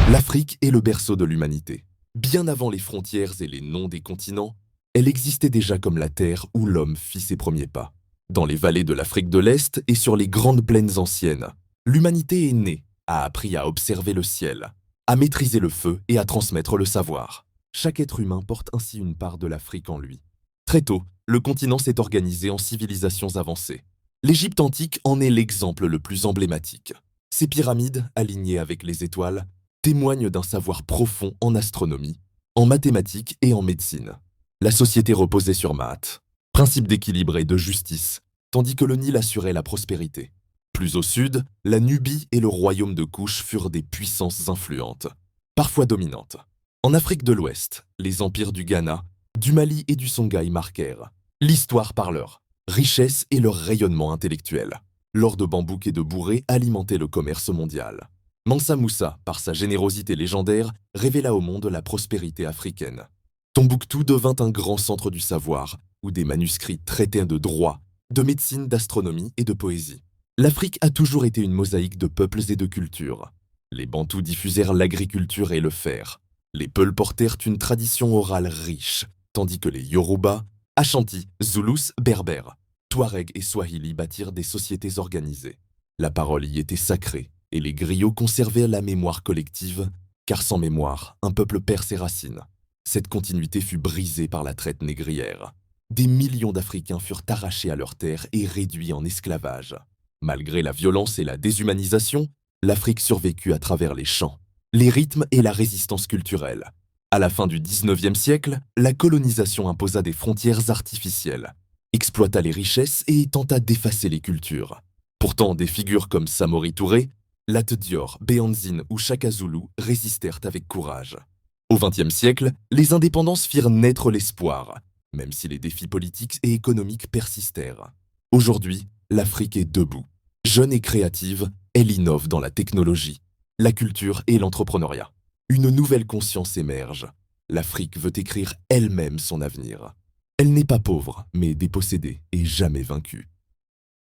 L'Afrique est le berceau de l'humanité. Bien avant les frontières et les noms des continents, elle existait déjà comme la terre où l'homme fit ses premiers pas. Dans les vallées de l'Afrique de l'Est et sur les grandes plaines anciennes, l'humanité est née, a appris à observer le ciel, à maîtriser le feu et à transmettre le savoir. Chaque être humain porte ainsi une part de l'Afrique en lui. Très tôt, le continent s'est organisé en civilisations avancées. L'Égypte antique en est l'exemple le plus emblématique. Ses pyramides, alignées avec les étoiles, témoignent d'un savoir profond en astronomie, en mathématiques et en médecine. La société reposait sur Maat, principe d'équilibre et de justice, tandis que le Nil assurait la prospérité. Plus au sud, la Nubie et le royaume de Couche furent des puissances influentes, parfois dominantes. En Afrique de l'Ouest, les empires du Ghana, du Mali et du Songhai marquèrent l'histoire par leur richesse et leur rayonnement intellectuel. L'or de bambouk et de bourré alimentait le commerce mondial. Mansa Moussa, par sa générosité légendaire, révéla au monde la prospérité africaine. Tombouctou devint un grand centre du savoir, où des manuscrits traitaient de droit, de médecine, d'astronomie et de poésie. L'Afrique a toujours été une mosaïque de peuples et de cultures. Les Bantous diffusèrent l'agriculture et le fer. Les Peuls portèrent une tradition orale riche, tandis que les Yoruba, Ashanti, Zoulous, Berbères, Touaregs et Swahili bâtirent des sociétés organisées. La parole y était sacrée, et les griots conservaient la mémoire collective, car sans mémoire, un peuple perd ses racines. Cette continuité fut brisée par la traite négrière. Des millions d'Africains furent arrachés à leurs terres et réduits en esclavage. Malgré la violence et la déshumanisation, l'Afrique survécut à travers les chants, les rythmes et la résistance culturelle. À la fin du XIXe siècle, la colonisation imposa des frontières artificielles, exploita les richesses et tenta d'effacer les cultures. Pourtant, des figures comme Samori Touré, Lat Dior, Béanzine ou Shaka Zulu résistèrent avec courage. Au XXe siècle, les indépendances firent naître l'espoir, même si les défis politiques et économiques persistèrent. Aujourd'hui, l'Afrique est debout. Jeune et créative, elle innove dans la technologie, la culture et l'entrepreneuriat. Une nouvelle conscience émerge. L'Afrique veut écrire elle-même son avenir. Elle n'est pas pauvre, mais dépossédée et jamais vaincue.